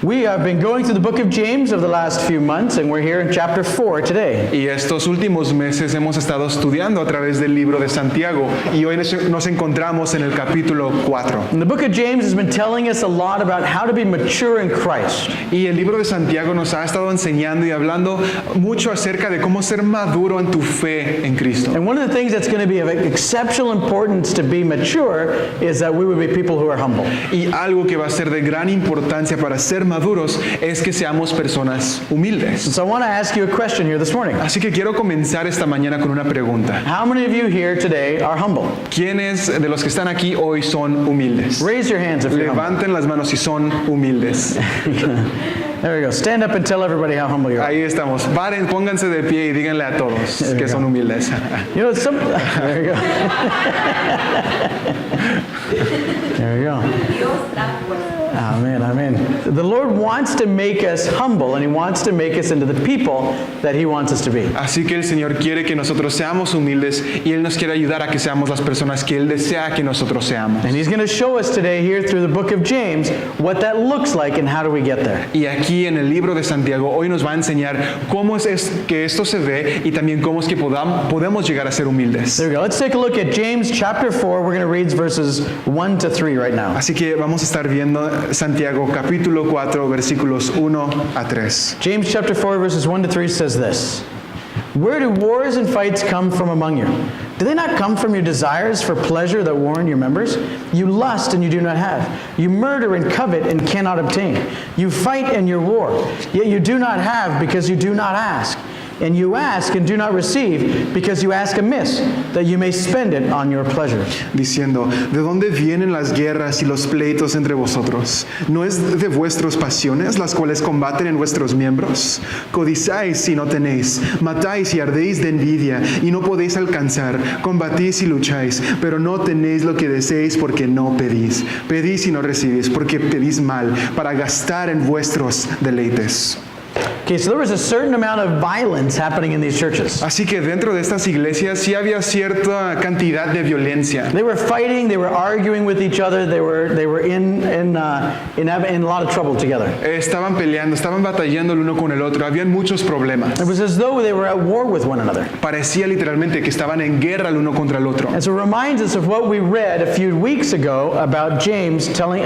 We have been going through the book of James over the last few months, and we're here in chapter 4 today. Y estos últimos meses hemos estado estudiando a través del libro de Santiago y hoy nos encontramos en el capítulo 4. And the book of James has been telling us a lot about how to be mature in Christ. Y el libro de Santiago nos ha estado enseñando y hablando mucho acerca de cómo ser maduro en tu fe en Cristo. And one of the things that's going to be of exceptional importance to be mature is that we would be people who are humble. Y algo que va a ser de gran importancia para ser maduros es que seamos personas humildes. So I want to ask you a question here this morning. Así que quiero comenzar esta mañana con una pregunta. How many of you here today are humble? ¿Quiénes de los que están aquí hoy son humildes? Raise your hands if you're humble. Levanten las manos si son humildes. There we go. Stand up and tell everybody how humble you are. Ahí estamos. Paren, pónganse de pie y díganle a todos que son humildes. You know, there you go. There you go. Amen, amen. The Lord wants to make us humble, and He wants to make us into the people that He wants us to be. Así que el Señor quiere que nosotros seamos humildes y Él nos quiere ayudar a que seamos las personas que Él desea que nosotros seamos. And He's going to show us today here through the book of James what that looks like and how do we get there. Y aquí en el libro de Santiago hoy nos va a enseñar cómo es que esto se ve y también cómo es que podemos llegar a ser humildes. There we go. Let's take a look at James chapter 4. We're going to read verses 1 to 3 right now. Así que vamos a estar viendo Santiago capítulo 4 versículos 1 a 3. James chapter 4 verses 1 to 3 says this: Where do wars and fights come from among you? Do they not come from your desires for pleasure that war in your members? You lust and you do not have. You murder and covet and cannot obtain. You fight and you war, yet you do not have because you do not ask. And you ask and do not receive because you ask amiss, that you may spend it on your pleasures. Diciendo, ¿de dónde vienen las guerras y los pleitos entre vosotros? ¿No es de vuestras pasiones las cuales combaten en vuestros miembros? Codiciáis y no tenéis, matáis y ardéis de envidia y no podéis alcanzar, combatís y lucháis, pero no tenéis lo que deseéis porque no pedís. Pedís y no recibís porque pedís mal, para gastar en vuestros deleites. Okay, so there was a certain amount of violence happening in these churches. Así que dentro de estas iglesias sí había cierta cantidad de violencia. They were fighting, they were arguing with each other, they were in a lot of trouble together. Estaban peleando, estaban batallando el uno con el otro, habían muchos problemas. It was as though they were at war with one another. Parecía literalmente que estaban en guerra el uno contra el otro. And so it reminds us of what we read a few weeks ago about James telling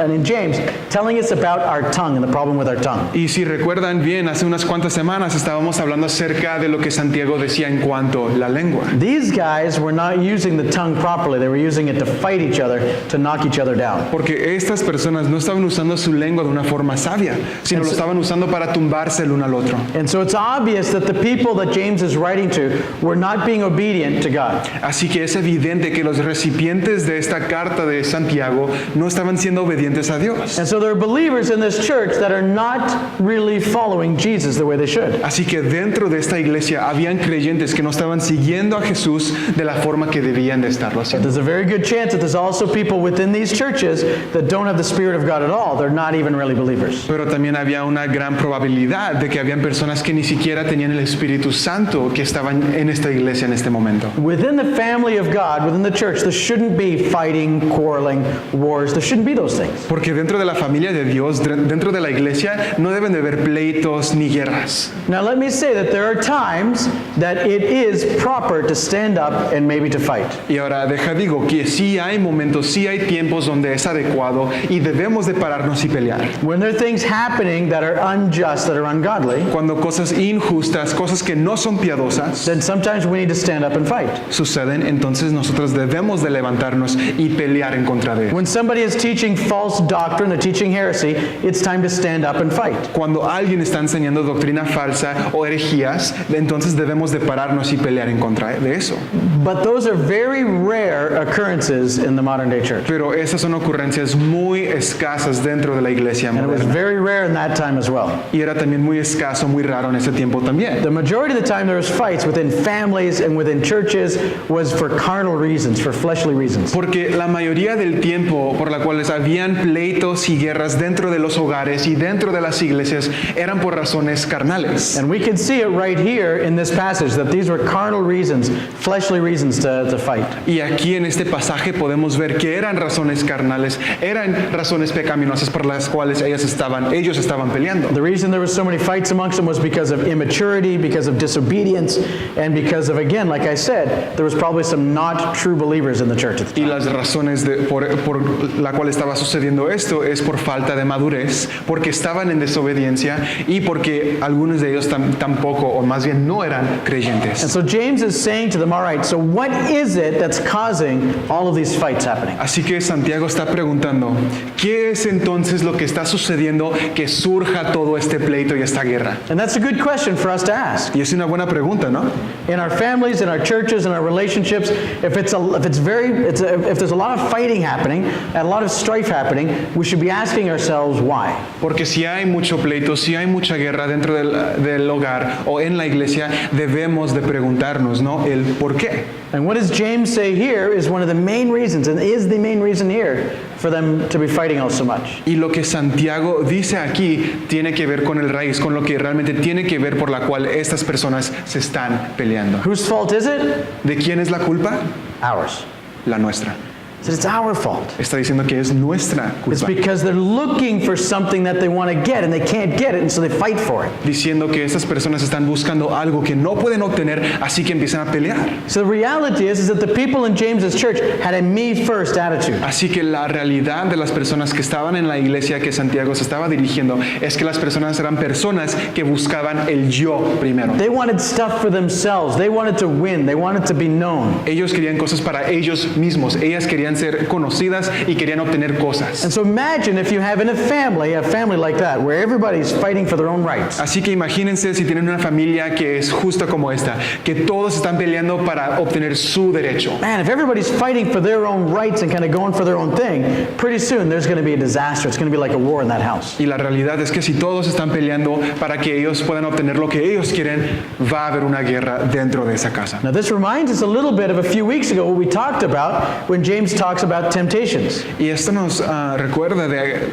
us about our tongue and the problem with our tongue. Y si recuerdan bien, hace unas cuantas semanas estábamos hablando acerca de lo que Santiago decía en cuanto a la lengua. These guys were not using the tongue properly. They were using it to fight each other, to knock each other down. Porque estas personas no estaban usando su lengua de una forma sabia, sino lo estaban usando para tumbarse el uno al otro. And so it's obvious that the people that James is writing to were not being obedient to God. Así que es evidente que los recipientes de esta carta de Santiago no estaban siendo obedientes a Dios. And so there are believers in this church that are not really following Jesus the way they should. Así que dentro de esta iglesia habían creyentes que no estaban siguiendo a Jesús de la forma que debían de estarlo But haciendo. there's a very good chance that there's also people within these churches that don't have the Spirit of God at all. They're not even really believers. Pero también había una gran probabilidad de que habían personas que ni siquiera tenían el Espíritu Santo que estaban en esta iglesia en este momento. Within the family of God, within the church, there shouldn't be fighting, quarreling, wars. There shouldn't be those things. Porque dentro de la familia de Dios, dentro de la iglesia, no deben de haber pleitos ni guerras. Now let me say that there are times that it is proper to stand up and maybe to fight. Y ahora digo que sí hay momentos, sí hay tiempos donde es adecuado y debemos de pararnos y pelear. When there are things happening that are unjust, that are ungodly, Cuando cosas injustas, cosas que no son piadosas, then sometimes we need to stand up and fight. suceden, entonces nosotros debemos de levantarnos y pelear en contra de ello. When somebody is teaching false doctrine, they're teaching heresy, it's time to stand up and fight. Cuando alguien está enseñando doctrina falsa o herejías, entonces debemos de pararnos y pelear en contra de eso. But those are very rare occurrences in the modern day church. Pero esas son ocurrencias muy escasas dentro de la iglesia And it was moderna. very rare in that time as well. Y era también muy escaso, muy raro en ese tiempo también. The majority of the time there was fights within families and within churches was for carnal reasons, for fleshly reasons. Porque la mayoría del tiempo por la cual habían pleitos y guerras dentro de los hogares y dentro de las iglesias eran por razones carnales. And we can see it right here in this passage that these were carnal reasons, fleshly reasons to fight. Y aquí en este pasaje podemos ver que eran razones carnales, eran razones pecaminosas por las cuales ellos estaban peleando. The reason there were so many fights amongst them was because of immaturity, because of disobedience, and because of, again, like I said, there was probably some not true believers in the church at the Y time. las razones por la cual estaba sucediendo esto es por falta de madurez, porque estaban en desobediencia y porque algunos de ellos tampoco, o más bien no eran And creyentes. so James is saying to them, all right, so what is it that's causing all of these fights happening? Así que Santiago está preguntando, ¿qué es entonces lo que está sucediendo que surja todo este pleito y esta guerra? And that's a good question for us to ask. Y es una buena pregunta, ¿no? In our families, in our churches, in our relationships, if there's a lot of fighting happening and a lot of strife happening, we should be asking ourselves why. Porque si hay mucho pleito, si hay mucha guerra dentro del hogar o en la iglesia, debemos de preguntarnos, ¿no? El por qué. And what does James say here is one of the main reasons, and is the main reason here for them to be fighting all so much. Y lo que Santiago dice aquí tiene que ver con el raíz, con lo que realmente tiene que ver por la cual estas personas se están peleando. Whose fault is it? ¿De quién es la culpa? Ours. La nuestra. So it's our fault. Está diciendo que es nuestra It's culpa. because they're looking for something that they want to get and they can't get it, and so they fight for it. Diciendo que estas personas están buscando algo que no pueden obtener, así que empiezan a pelear. So the reality is that the people in James's church had a me first attitude. Así que la realidad de las personas que estaban en la iglesia que Santiago se estaba dirigiendo es que las personas eran personas que buscaban el yo primero. They wanted stuff for themselves. They wanted to win. They wanted to be known. Ellos querían cosas para ellos mismos. Ellas querían ser conocidas y querían obtener cosas. And so imagine if you have in a family like that, where everybody's fighting for their own rights. Así que imagínense si tienen una familia que es justa como esta, que todos están peleando para obtener su derecho. Man, if everybody's fighting for their own rights and kind of going for their own thing, pretty soon there's going to be a disaster. It's going to be like a war in that house. Y la realidad es que si todos están peleando para que ellos puedan obtener lo que ellos quieren, va a haber una guerra dentro de esa casa. Now this reminds us a little bit of a few weeks ago what we talked about when James talks about temptations. Y esto nos recuerda de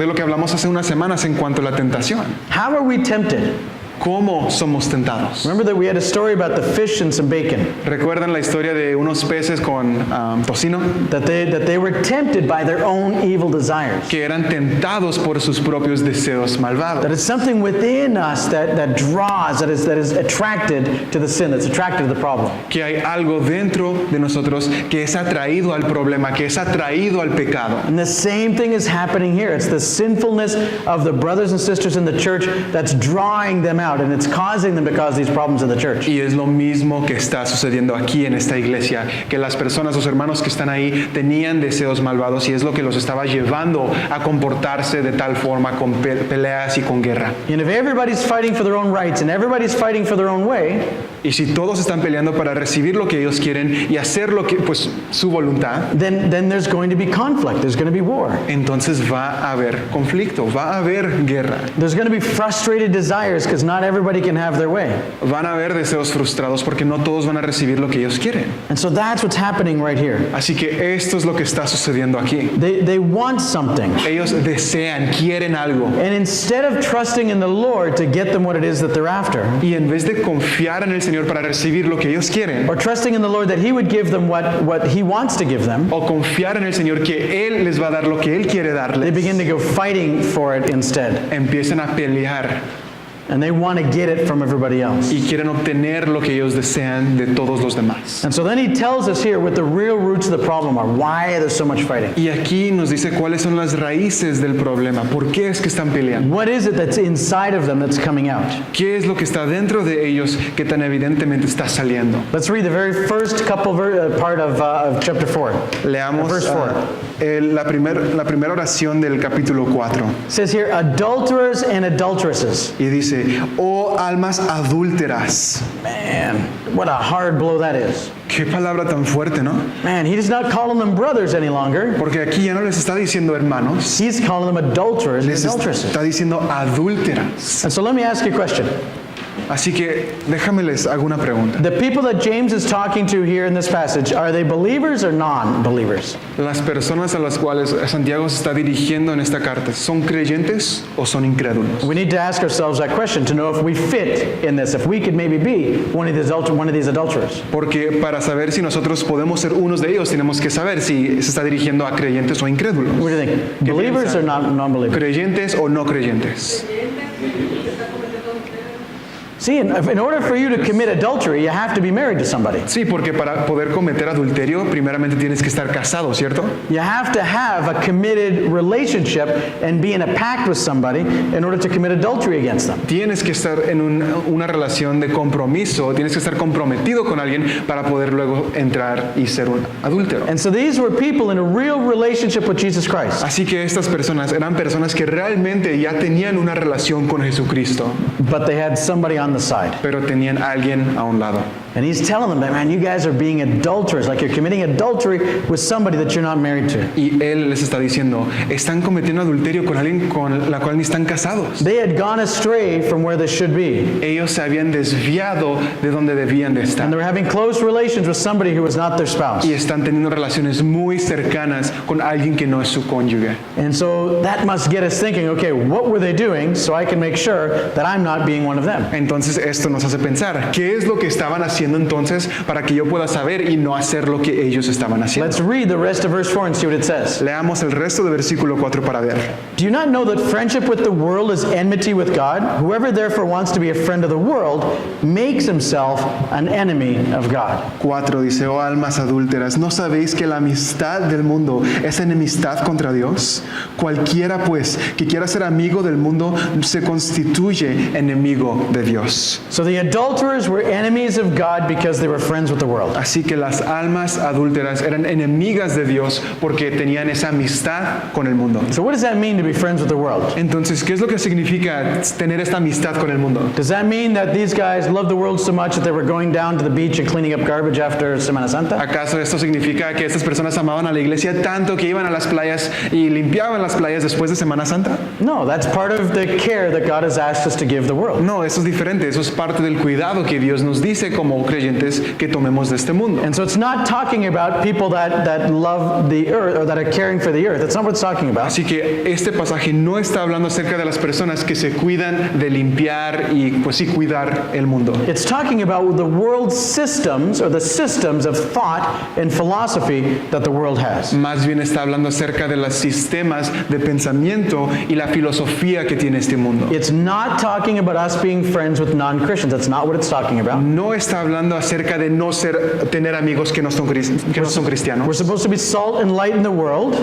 lo que hablamos hace unas semanas en cuanto a la tentación. How are we tempted? ¿Cómo somos tentados? Remember that we had a story about the fish and some bacon, ¿Recuerdan la historia de unos peces con tocino? that they were tempted by their own evil desires. Que eran tentados por sus propios deseos That malvados. it's something within us that draws, that is attracted to the sin, that's attracted to the problem. Que hay algo dentro de nosotros que es atraído al problema, que es atraído al pecado. And the same thing is happening here. It's the sinfulness of the brothers and sisters in the church that's drawing them out, and it's causing them to cause these problems in the church. Y es lo mismo que está sucediendo aquí en esta iglesia, que las personas, los hermanos que están ahí, tenían deseos malvados y es lo que los estaba llevando a comportarse de tal forma con peleas y con guerra. And if everybody's fighting for their own rights and everybody's fighting for their own way, Y si todos están peleando para recibir lo que ellos quieren y hacer lo que, pues, su voluntad, then there's going to be conflict. There's going to be war. entonces va a haber conflicto, va a haber guerra. There's going to be frustrated desires because not everybody can have their way. Van a haber deseos frustrados porque no todos van a recibir lo que ellos quieren. And so that's what's happening right here. Así que esto es lo que está sucediendo aquí. They want something. Ellos desean, quieren algo. And instead of trusting in the Lord to get them what it is that they're after, Y en vez de confiar en el Señor para recibir lo que ellos quieren, or trusting in the Lord that He would give them what He wants to give them, o confiar en el Señor que Él les va a dar lo que Él quiere they darles, begin to go fighting for it instead. empiezan a pelear And they want to get it from everybody else. y quieren obtener lo que ellos desean de todos los demás. And so then he tells us here what the real roots of the problem are. Why there's so much fighting. Y aquí nos dice cuáles son las raíces del problema. ¿Por qué es que están peleando? What is it that's inside of them that's coming out? ¿Qué es lo que está dentro de ellos que tan evidentemente está saliendo? Let's read the very first part of chapter 4. Leamos Verse 4. la primera oración del capítulo 4. It says here, adulterers and adulteresses. Y dice, oh almas adúlteras. Man, what a hard blow that is. Qué palabra tan fuerte, ¿no? Man, he's not calling them brothers any longer. Porque aquí ya no les está diciendo hermanos, He's calling them adulterers and les adulteresses. está diciendo adúlteras. And so let me ask you a question. Así que déjame les hago una pregunta. The people that James is talking to here in this passage, are they believers or non-believers? Las personas a las cuales Santiago se está dirigiendo en esta carta, ¿son creyentes o son incrédulos? We need to ask ourselves that question to know if we fit in this, if we could maybe be one of these adulterers. Porque para saber si nosotros podemos ser unos de ellos, tenemos que saber si se está dirigiendo a creyentes o incrédulos. What do you think? ¿Qué Believers or piensan? non-believers? ¿Creyentes o no creyentes? See, in order for you to commit adultery, you have to be married to somebody. Sí, porque para poder cometer adulterio, primeramente tienes que estar casado, ¿cierto? You have to have a committed relationship and be in a pact with somebody in order to commit adultery against them. Tienes que estar en una relación de compromiso, tienes que estar comprometido con alguien para poder luego entrar y ser un adúltero. And so these were people in a real relationship with Jesus Christ. Así que estas personas eran personas que realmente ya tenían una relación con Jesucristo, But they had somebody on the side. pero tenían a alguien a un lado. And he's telling them that, man, you guys are being adulterers, like you're committing adultery with somebody that you're not married to. Y él les está diciendo, están cometiendo adulterio con alguien con la cual ni están casados. They had gone astray from where they should be. Ellos se habían desviado de donde debían de And estar. they were having close relations with somebody who was not their spouse. Y están teniendo relaciones muy cercanas con alguien que no es su cónyuge. And so that must get us thinking, okay, what were they doing so I can make sure that I'm not being one of them? Entonces esto nos hace pensar, ¿qué es lo que estaban haciendo entonces para que yo pueda saber y no hacer lo que ellos estaban haciendo? Let's read the rest of verse 4 and see what it says. Leamos el resto del versículo 4 para ver. Do you not know that friendship with the world is enmity with God? Whoever therefore wants to be a friend of the world makes himself an enemy of God. 4 dice, oh almas adúlteras, ¿no sabéis que la amistad del mundo es enemistad contra Dios? Cualquiera pues que quiera ser amigo del mundo se constituye enemigo de Dios. So the adulterers were enemies of God because they were friends with the world. Así que las almas adúlteras eran enemigas de Dios porque tenían esa amistad con el mundo. So what does that mean to be friends with the world? Entonces, ¿qué es lo que significa tener esta amistad con el mundo? Does that mean that these guys loved the world so much that they were going down to the beach and cleaning up garbage after Semana Santa? ¿Acaso esto significa que estas personas amaban a la iglesia tanto que iban a las playas y limpiaban las playas después de Semana Santa? No, that's part of the care that God has asked us to give the world. No, eso es diferente. Eso es parte del cuidado que Dios nos dice como creyentes que tomemos de este mundo. And so it's not talking about people that love the earth or that are caring for the earth. That's not what it's talking about. Así que este pasaje no está hablando acerca de las personas que se cuidan de limpiar y pues sí cuidar el mundo. It's talking about the world systems or the systems of thought and philosophy that the world has. Más bien está hablando acerca de los sistemas de pensamiento y la filosofía que tiene este mundo. It's not talking about us being friends with non-Christians. That's not what it's talking about. No está hablando acerca de no tener amigos que no son We're cristianos, supposed to be salt and light in the world.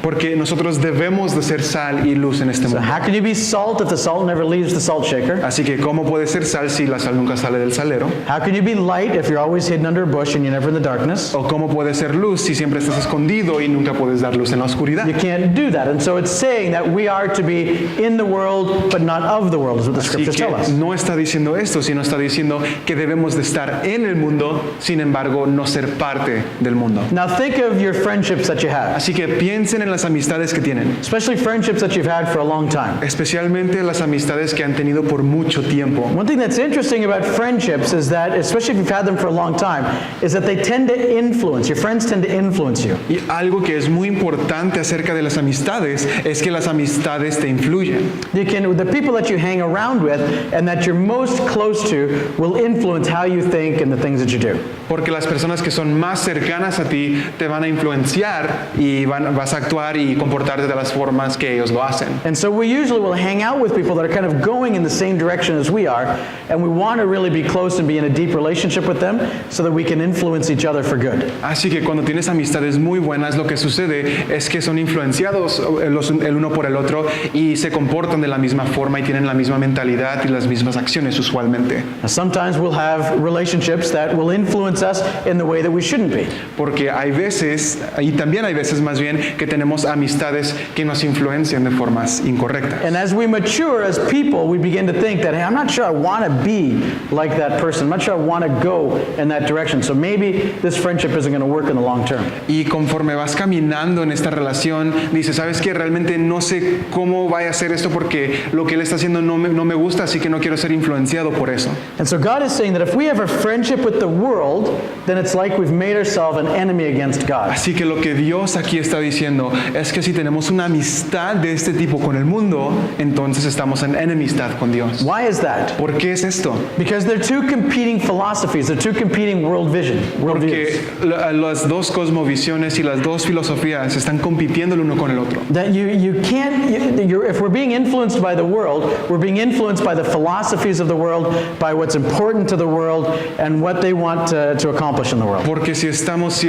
porque nosotros debemos de ser sal y luz en este So mundo. how can you be salt if the salt never leaves the salt shaker? Así que ¿cómo puede ser sal si la sal nunca sale del salero? How can you be light if you're always hidden under a bush and you're never in the darkness? ¿O cómo puede ser luz si siempre estás escondido y nunca puedes dar luz en la oscuridad? You can't do that. And so it's saying that we are to be in the world but not of the world, is what the Así scriptures que tell us. no está diciendo esto, sino está diciendo que debemos de estar en el mundo, sin embargo no ser parte del mundo. Now think of your friendships that you have, Así que piensen en las amistades que tienen, especially friendships that you've had for a long time. especialmente las amistades que han tenido por mucho tiempo. One thing that's interesting about friendships is that, especially if you've had them for a long time, is that they tend to influence. Your friends tend to influence you. Y algo que es muy importante acerca de las amistades es que las amistades te influyen. The people that you hang around with and that you're most close to will influence how you think and the things that you do. Porque las personas que son más cercanas a ti te van a influenciar y vas a actuar y comportarte de las formas que ellos lo hacen. And so we usually will hang out with people that are kind of going in the same direction as we are, and we want to really be close and be in a deep relationship with them so that we can influence each other for good. Así que cuando tienes amistades muy buenas, lo que sucede es que son influenciados el uno por el otro y se comportan de la misma forma y tienen la misma mentalidad y las mismas acciones usualmente. Now, sometimes we'll have relationships relationships that will influence us in the way that we shouldn't be. Porque hay veces, y también hay veces más bien, que tenemos amistades que nos influencian de formas incorrectas. And as we mature as people, we begin to think that, hey, I'm not sure I want to be like that person. I'm not sure I want to go in that direction. So maybe this friendship isn't going to work in the long term. Y conforme vas caminando en esta relación, dices, ¿sabes qué? Realmente no sé cómo vaya a hacer esto porque lo que él está haciendo no me gusta, así que no quiero ser influenciado por eso. And so God is saying that if we have a friendship with the world, then it's like we've made ourselves an enemy against God. Así que lo que Dios aquí está diciendo es que si tenemos una amistad de este tipo con el mundo, entonces estamos en enemistad con Dios. Why is that? ¿Por qué es esto? Because they're two competing philosophies, they're two competing worldviews. Porque las dos cosmovisiones y las dos filosofías están compitiendo el uno con el otro. That you can't, if we're being influenced by the world, we're being influenced by the philosophies of the world, by what's important to the world, and what they want to accomplish in the world. Porque si estamos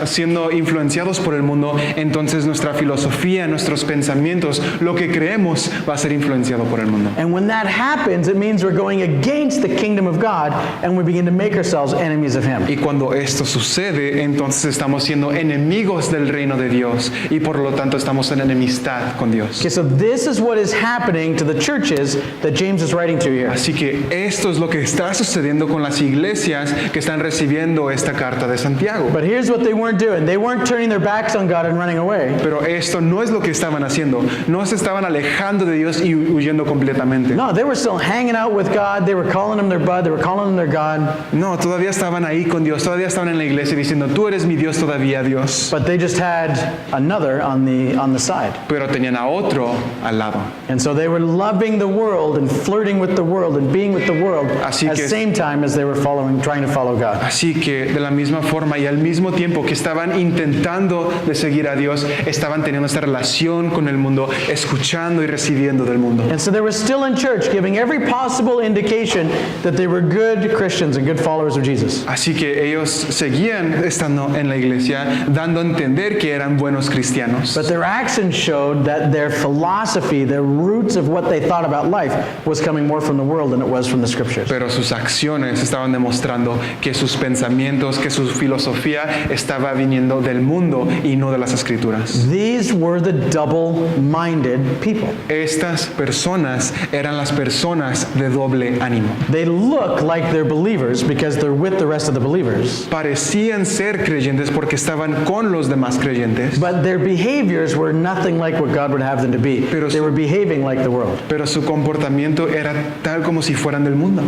siendo influenciados por el mundo, entonces nuestra filosofía, nuestros pensamientos, lo que creemos va a ser influenciado por el mundo. And when that happens, it means we're going against the kingdom of God, and we begin to make ourselves enemies of Him. Y cuando esto sucede, entonces estamos siendo enemigos del reino de Dios y por lo tanto estamos en enemistad con Dios. Okay, so this is what is happening to the churches that James is writing to here. Así que esto es lo que está sucediendo con las iglesias que están recibiendo esta carta de Santiago. But here's what they weren't doing. They weren't turning their backs on God and running away. Pero esto no es lo que estaban haciendo. No se estaban alejando de Dios y huyendo completamente. No, they were still hanging out with God. They were calling Him their bud. They were calling Him their God. No, todavía estaban ahí con Dios. Todavía estaban en la iglesia diciendo, tú eres mi Dios todavía, Dios. But they just had another on the side. Pero tenían a otro al lado. And so they were loving the world and flirting with the world and being with the world Así at que- the same time as they were trying to follow God. Así que de la misma forma y al mismo tiempo que estaban intentando de seguir a Dios, estaban teniendo esta relación con el mundo, escuchando y recibiendo del mundo. And so they were still in church, giving every possible indication that they were good Christians and good followers of Jesus. Así que ellos seguían estando en la iglesia, dando a entender que eran buenos cristianos. But their actions showed that their philosophy, their roots of what they thought about life, was coming more from the world than it was from the scriptures. Pero sus acciones estaban demostrando que sus pensamientos, que su filosofía estaba viniendo del mundo y no de las escrituras. These were the double-minded people. Estas personas eran las personas de doble ánimo. They look like they're believers because they're with the rest of the believers. Parecían ser creyentes porque estaban con los demás creyentes, But their behaviors were nothing like what God would have them to be. Pero They su- were behaving like the world. pero su comportamiento era tal como si fueran del mundo.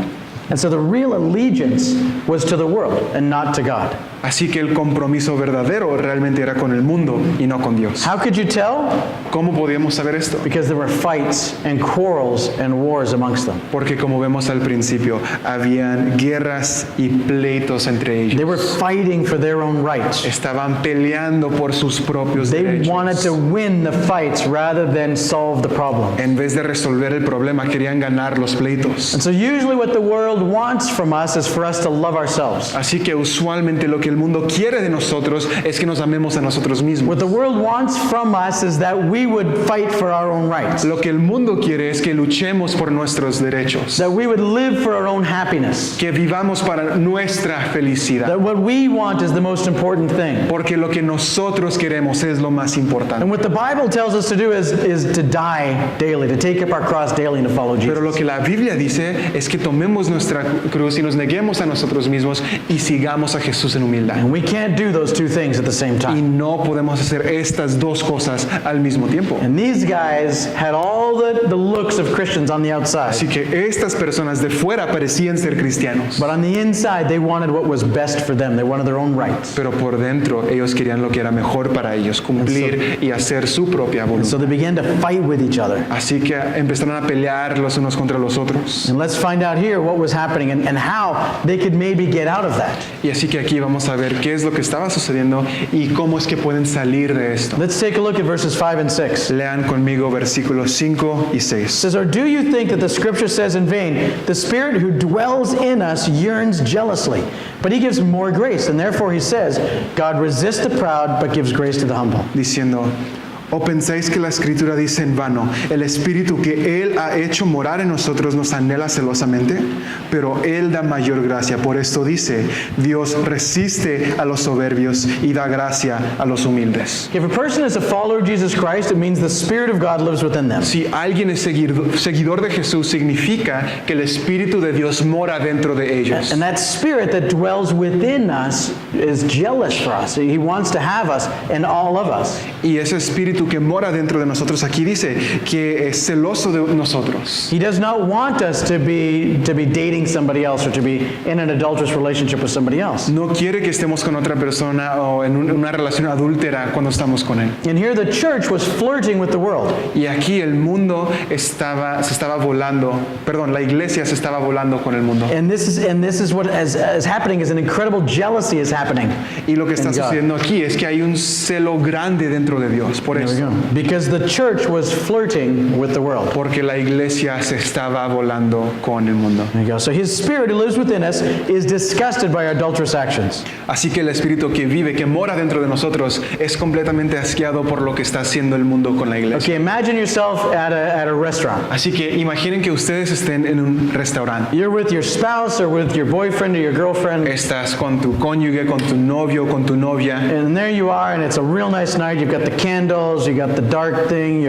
And so the real allegiance was to the world and not to God. Así que el compromiso verdadero realmente era con el mundo y no con Dios. How could you tell? ¿Cómo podíamos saber esto? Because there were fights and quarrels and wars amongst them. Porque como vemos al principio, habían guerras y pleitos entre ellos. They were fighting for their own rights. Estaban peleando por sus propios They derechos. wanted to win the fights rather than solve the problem. En vez de resolver el problema, querían ganar los pleitos. And so usually what the world wants from us is for us to love ourselves. Así que usualmente lo que el mundo quiere de nosotros es que nos amemos a nosotros mismos. What the world wants from us is that we would fight for our own rights. Lo que el mundo quiere es que luchemos por nuestros derechos, That we would live for our own happiness. que vivamos para nuestra felicidad, That what we want is the most important thing. porque lo que nosotros queremos es lo más importante. And what the Bible tells us to do is to die daily, to take up our cross daily and to follow Pero lo Jesus. que la Biblia dice es que tomemos nuestra cruz y nos neguemos a nosotros mismos y sigamos a Jesús en humildad. And we can't do those two things at the same Y time. no podemos hacer estas dos cosas al mismo tiempo. And these guys had all the looks of Christians on the outside. Así que estas personas de fuera parecían ser cristianos, But on the inside, they wanted what was best for them. They wanted their own rights. pero por dentro ellos querían lo que era mejor para ellos, cumplir y hacer su propia So voluntad. they began to fight with each other. Así que empezaron a pelear los unos contra los otros. And let's find out here what was happening and how they could maybe get out of that. Y así que aquí vamos a ver qué es lo que estaba sucediendo y cómo es que pueden salir de esto. Let's take a look at verses 5 and 6. Lean conmigo versículos 5 y 6. It says, "Or do you think that the scripture says in vain, the Spirit who dwells in us yearns jealously, but he gives more grace, and therefore he says, God resists the proud, but gives grace to the humble." Diciendo, ¿O pensáis que la Escritura dice en vano, el Espíritu que Él ha hecho morar en nosotros nos anhela celosamente? Pero Él da mayor gracia. Por esto dice, Dios resiste a los soberbios y da gracia a los humildes. If a person is a follower of Jesus Christ, it means the Spirit of God lives within them. Si alguien es seguidor de Jesús, significa que el Espíritu de Dios mora dentro de ellos. And that Spirit that dwells within us is jealous for us. He wants to have us and all of us. Y ese Espíritu que mora dentro de nosotros aquí dice que es celoso de nosotros. He does not want us to be dating somebody else or to be in an adulterous relationship with somebody else. No quiere que estemos con otra persona o en una relación adúltera cuando estamos con él. And here the church was flirting with the world. Y aquí el mundo se estaba volando, perdón, la iglesia se estaba volando con el mundo. And this is what is happening is an incredible jealousy is happening. Y lo que está in God. sucediendo aquí es que hay un celo grande dentro de Dios. Por There we eso. go. Because the church was flirting with the world. Porque la iglesia se estaba volando con el mundo. There you go. So his spirit who lives within us is disgusted by our adulterous actions. Así que el espíritu que vive, que mora dentro de nosotros, es completamente asqueado por lo que está haciendo el mundo con la iglesia. Okay, imagine yourself at a restaurant. Así que imaginen que ustedes estén en un restaurante. You're with your spouse or with your boyfriend or your girlfriend. Estás con tu cónyuge, con tu novio, con tu novia. And there you are, and it's a real nice night. You've got the candles, you got the dark thing.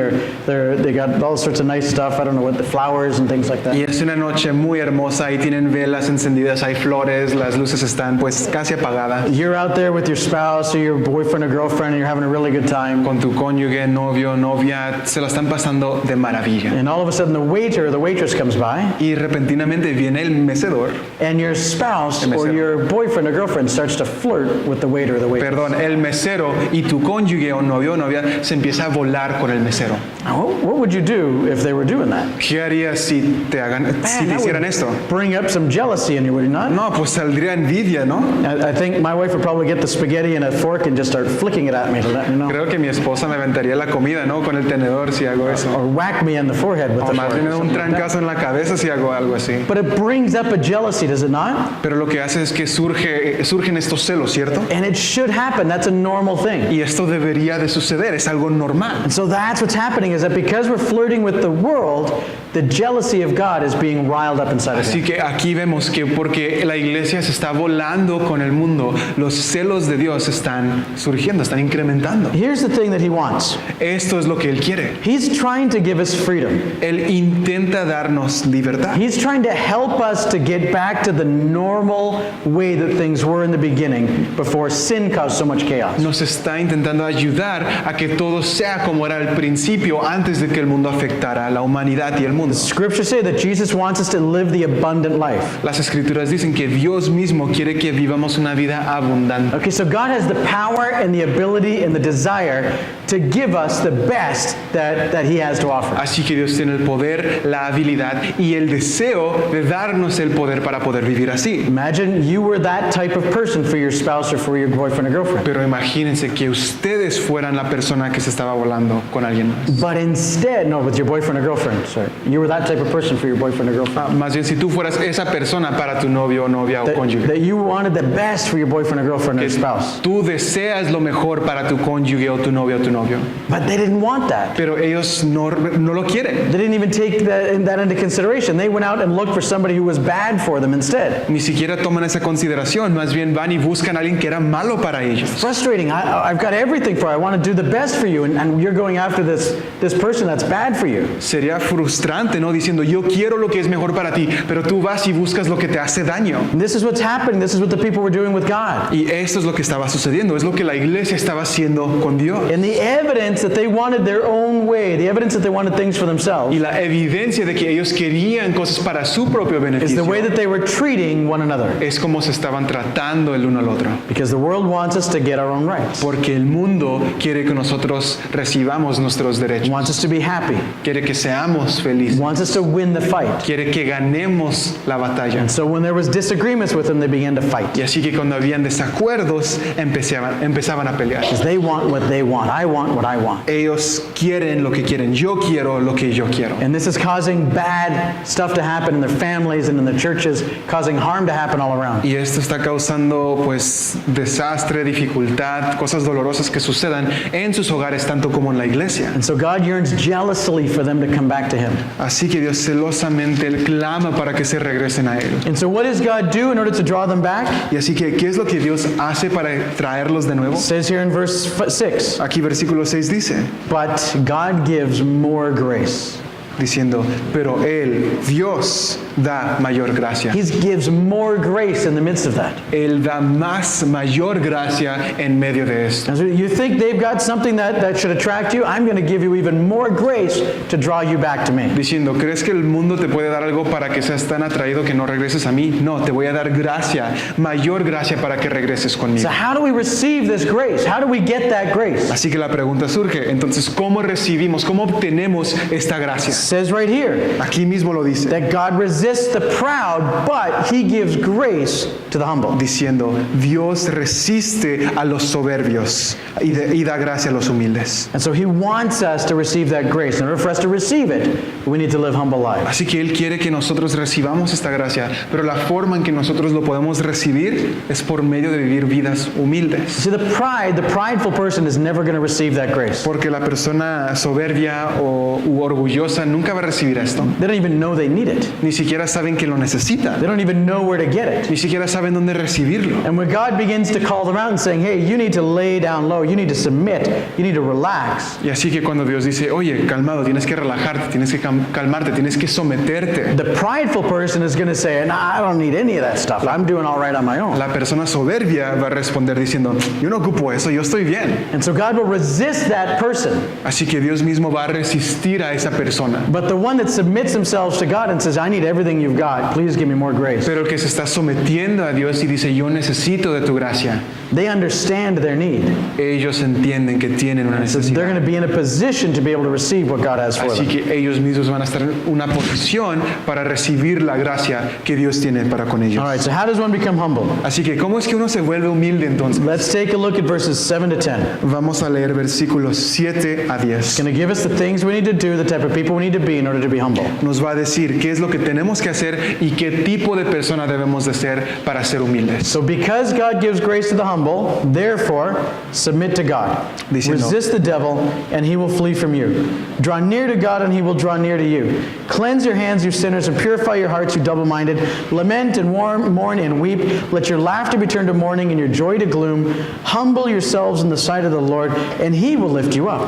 They got all sorts of nice stuff. I don't know what the flowers and things like Y that. es una noche muy hermosa y tienen velas encendidas, hay flores, las luces están pues casi apagadas. You're out there with your spouse or your boyfriend or girlfriend, and you're having a really good time. Con tu cónyuge, novio, novia, se la están pasando de maravilla. And all of a sudden, the waiter or the waitress comes by, Y repentinamente viene el mecedor, and your spouse El or mesero. your boyfriend or girlfriend starts to flirt with the waiter or the waitress. perdón, el mesero y tu cónyuge o novio o novia se empieza a volar con el mesero. Now, what would you do if they were doing that? ¿Qué harías si te That hicieran would esto? bring up some jealousy in you, would it not? No, pues saldría envidia, ¿no? I think my wife would probably get the spaghetti and a fork and just start flicking it at me to let me know. Creo que mi esposa me aventaría la comida, ¿no? Con el tenedor si hago eso. Or whack me on the forehead with O the más fork. bien or un something like that. trancazo en la cabeza si hago algo así. But it brings up a jealousy, does it not? Pero lo que hace es que surgen estos celos, ¿cierto? And it should happen. That's a normal thing. Y esto debería de suceder, es algo normal. And so that's what's happening is that because we're flirting with the world, the jealousy of God is being riled up inside of Así you. que aquí vemos que porque la iglesia se está volando con el mundo, los celos de Dios están surgiendo, están incrementando. Here's the thing that he wants. Esto es lo que Él quiere. He's trying to give us freedom. Él intenta darnos libertad. He's trying to help us to get back to the normal way that things were in the beginning before sin caused so much chaos. Nos está intentando ayudar a que todo sea como era al principio, antes de que el mundo afectara a la humanidad y el mundo. Scriptures say that Jesus wants us to live the abundant life. Las escrituras dicen que Dios mismo quiere que vivamos una vida abundante. Okay, so God has the power and the ability and the desire to give us the best that He has to offer. Así que Dios tiene el poder, la habilidad y el deseo de darnos el poder para poder vivir así. Imagine you were that type of person for your spouse or for your boyfriend or girlfriend. Pero imagínense que ustedes fueran la persona que se estaba volando con alguien más. But instead, no, with your boyfriend or girlfriend, sorry. You were that type of person for your boyfriend or girlfriend. Más bien, si tú fueras esa persona para tu novio, novia o cónyuge. That you wanted the best for your boyfriend or girlfriend or Que spouse. tú deseas lo mejor para tu cónyuge o tu novia o tu novio. But they didn't want that. Pero ellos no lo quieren. They didn't even take that into consideration. They went out and looked for somebody who was bad for them instead. Ni siquiera toman esa consideración. Más bien van y buscan a alguien que era malo para ellos. Frustrating. I've got everything for you. I want to do the best for you, and you're going after this person that's bad for you. Sería frustrante, ¿no? Diciendo, yo quiero lo que es mejor para ti, pero tú vas y buscas lo que te hace daño. And this is what's happening. This is what the people were doing with God. Y esto es lo que estaba sucediendo. Es lo que la iglesia estaba haciendo con Dios. And the evidence that they wanted their own way, the evidence that they wanted things for themselves, Y la evidencia de que ellos querían cosas para su propio is the beneficio way that they were treating one another. es como se estaban tratando el uno al otro. Because the world wants us to get our own rights. Porque el mundo quiere que nosotros recibamos nuestros derechos. Wants us to be happy. Quiere que seamos felices. dice. wants us to win the fight. Quiere que ganemos la batalla. So when there was disagreements with him, they began to fight. Y así que cuando habían desacuerdos, empezaban a pelear. Because they want what they want. I want what I want. Ellos quieren lo que quieren. Yo quiero lo que yo quiero. And this is causing bad stuff to happen in their families and in the churches, causing harm to happen all around. Y esto está causando pues desastre, dificultad, cosas dolorosas que sucedan en sus hogares tanto como en la iglesia. And so God yearns jealously for them to come back to him. Así que Dios celosamente él clama para que se regresen a él. And so what does God do in order to draw them back? Y así que ¿qué es lo que Dios hace para traerlos de nuevo? It says here in verse 6, Aquí versículo 6 dice, but God gives more grace. diciendo, pero él, Dios, da mayor gracia. He gives more grace in the midst of that. Él da mayor gracia en medio de esto. And so you think they've got something that should attract you? I'm going to give you even more grace to draw you back to me. Diciendo, ¿crees que el mundo te puede dar algo para que seas tan atraído que no regreses a mí? No, te voy a dar gracia, mayor gracia para que regreses conmigo. So how do we receive this grace? How do we get that grace? Así que la pregunta surge, entonces, ¿cómo recibimos, cómo obtenemos esta gracia? It says right here Aquí mismo lo dice, that God resists the proud, but he gives grace to the humble. diciendo, Dios resiste a los soberbios y da gracia a los humildes. And so he wants us to receive that grace. In order for us to receive it, we need to live humble lives. Así que Él quiere que nosotros recibamos esta gracia, pero la forma en que nosotros lo podemos recibir es por medio de vivir vidas humildes. See, the prideful person is never going to receive that grace. Porque la persona soberbia u orgullosa nunca va a recibir esto. They don't even know they need it. Ni siquiera saben que lo necesitan. They don't even know where to get it. Ni siquiera saben dónde recibirlo. And when God begins to call them out and saying, hey, you need to lay down low, you need to submit, you need to relax. Y así que cuando Dios dice, oye, calmado, tienes que relajarte, tienes que calmarte, tienes que someterte. The prideful person is going to say, nah, I don't need any of that stuff. I'm doing all right on my own. La persona soberbia va a responder diciendo, yo no ocupo eso, yo estoy bien. And so God will resist that person. Así que Dios mismo va a resistir a esa persona. But the one that submits themselves to God and says, I need everything you've got, please give me more grace. Pero el que se está sometiendo a Dios y dice, yo necesito de tu gracia, They understand their need. ellos entienden que tienen una So they're going necesidad. to be in a position to be able to receive what God has for Así them. que ellos mismos van a estar en una posición para recibir la gracia que Dios tiene para con ellos. All right, so how does one become humble? Así que, ¿cómo es que uno se vuelve humilde entonces? Let's take a look at verses 7 to 10. Vamos a leer versículos 7 a 10. It's going to give us the things we need to do, the type of people we need to be in order to be humble. Nos va a decir qué es lo que tenemos que hacer y qué tipo de persona debemos de ser para ser humildes. So because God gives grace to the humble, therefore submit to God. Diciendo- Resist the devil and he will flee from you. Draw near to God and he will draw near to you. Cleanse your hands, you sinners, and purify your hearts, you double-minded. Lament and mourn and weep. Let your laughter be turned to mourning and your joy to gloom. Humble yourselves in the sight of the Lord and he will lift you up.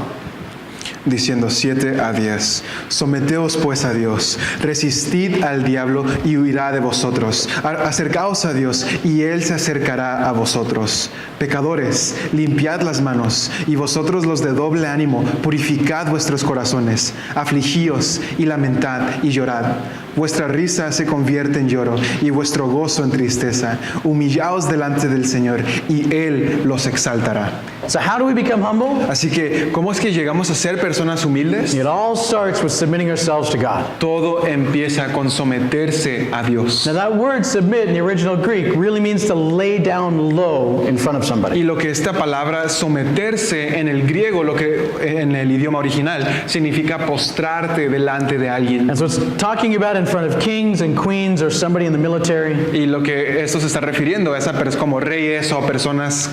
Diciendo 7 a 10. Someteos pues a Dios, resistid al diablo y huirá de vosotros. Acercaos a Dios y Él se acercará a vosotros. Pecadores, limpiad las manos, y vosotros los de doble ánimo, purificad vuestros corazones. Afligíos y lamentad y llorad. Vuestra risa se convierte en lloro y vuestro gozo en tristeza. Humillaos delante del Señor y Él los exaltará. So how do we become humble? Así que, ¿cómo es que llegamos a ser personas humildes? It all starts with submitting ourselves to God. Todo empieza con someterse a Dios. Now that word submit in the original Greek really means to lay down low in front of Y somebody. lo que esta palabra someterse en el griego, lo que en el idioma original, significa postrarte delante de alguien. And so it's talking about in front of kings and queens or somebody in the military. Y lo que esto se está refiriendo es a como reyes o personas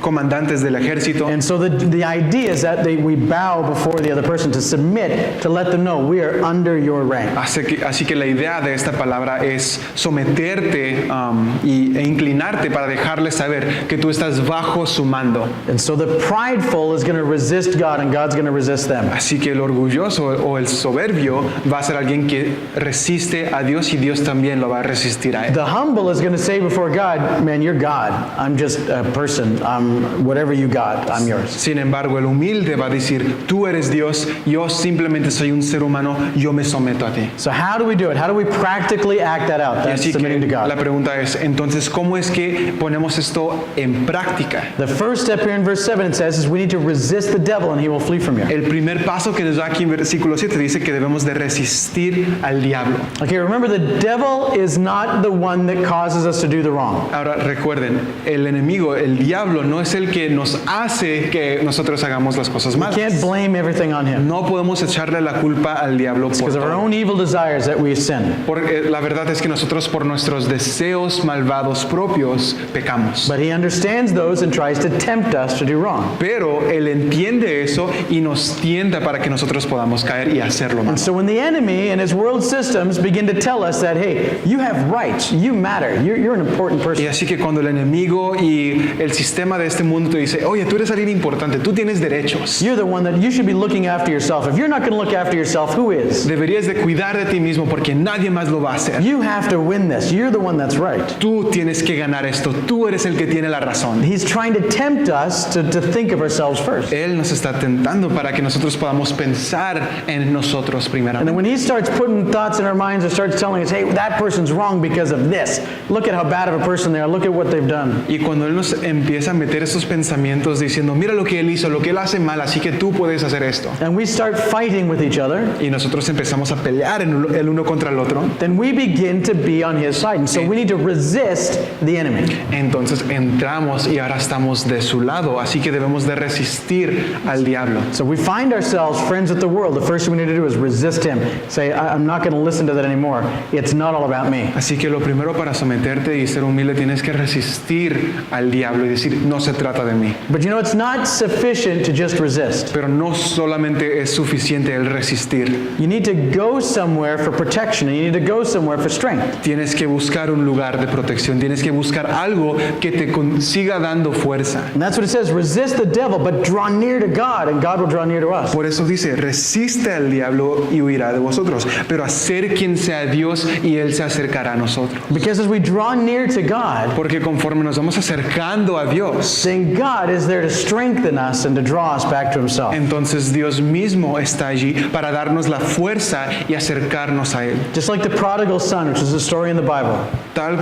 comandantes del ejército. And so the idea is that we bow before the other person to submit, to let them know we are under your rank. Así que la idea de esta palabra es someterte e inclinarte para dejarles saber que tú estás bajo su mando. And so the prideful is going to resist God and God's going to resist them. Así que el orgulloso o el soberbio va a ser alguien que resiste resiste a Dios y Dios también lo va a resistir a él. The humble is going to say before God, man, you're God. I'm just a person. I'm whatever you got, I'm yours. Sin embargo, el humilde va a decir, tú eres Dios, yo simplemente soy un ser humano, yo me someto a ti. So how do we do it? How do we practically act that out? Y That's así submitting to que la God. pregunta es, entonces, ¿cómo es que ponemos esto en práctica? The first step here in verse 7 it says is we need to resist the devil and he will flee from you. El primer paso que nos da aquí en versículo 7 dice que debemos de resistir al diablo. Okay, remember the devil is not the one that causes us to do the wrong. Ahora recuerden, el enemigo, el diablo, no es el que nos hace que nosotros hagamos las cosas We malas. can't blame everything on him. No podemos echarle la culpa al diablo por Because of our todo. own evil desires that we sin. Porque la verdad es que nosotros por nuestros deseos malvados propios pecamos. But he understands those and tries to tempt us to do wrong. Pero él entiende eso y nos tienta para que nosotros podamos caer y hacerlo mal. And so when the enemy and his world systems begin to tell us that, hey, you have rights, you matter, you're an important Y person. así que cuando el enemigo y el sistema de este mundo te dice, oye, tú eres alguien importante, tú tienes derechos, You're the one that you should be looking after yourself. If you're not going to look after yourself, who is? deberías de cuidar de ti mismo porque nadie más lo va a hacer. You have to win this. You're the one that's right. Tú tienes que ganar esto, tú eres el que tiene la razón. He's trying to tempt us to think of ourselves first. Él nos está tentando para que nosotros podamos pensar en nosotros And then primeramente. when he starts putting thoughts in our minds and starts telling us, hey, that person's wrong because of this. Look at how bad of a person they are. Look at what they've done. Y cuando Él nos empieza a meter esos pensamientos diciendo, mira lo que Él hizo, lo que Él hace mal, así que tú puedes hacer esto. And we start fighting with each other, Y nosotros empezamos a pelear el uno contra el otro. then we begin to be on his side. And so we need to resist the enemy. Entonces entramos y ahora estamos de su lado, así que debemos de resistir al diablo. So we find ourselves friends with the world. The first thing we need to do is resist him. Say, I'm not going to listen to that anymore. It's not all about me. Así que lo primero para someterte y ser humilde tienes que resistir al diablo y decir, no se trata de mí. But you know, it's not sufficient to just resist. Pero no solamente es suficiente el resistir. You need to go somewhere for protection, and you need to go somewhere for strength. Tienes que buscar un lugar de protección, tienes que buscar algo que te siga dando fuerza. And that's what it says, resist the devil, but draw near to God, and God will draw near to us. Por eso dice, resiste al diablo y huirá de vosotros, pero hacer quien sea Dios y Él se acercará a nosotros. Because as we draw near to God, Porque conforme nos vamos acercando a Dios, then God is there to strengthen us and to draw us back to himself. entonces Dios mismo está allí para darnos la fuerza y acercarnos a Él. Just like the prodigal son, which is a story in the Bible. Tal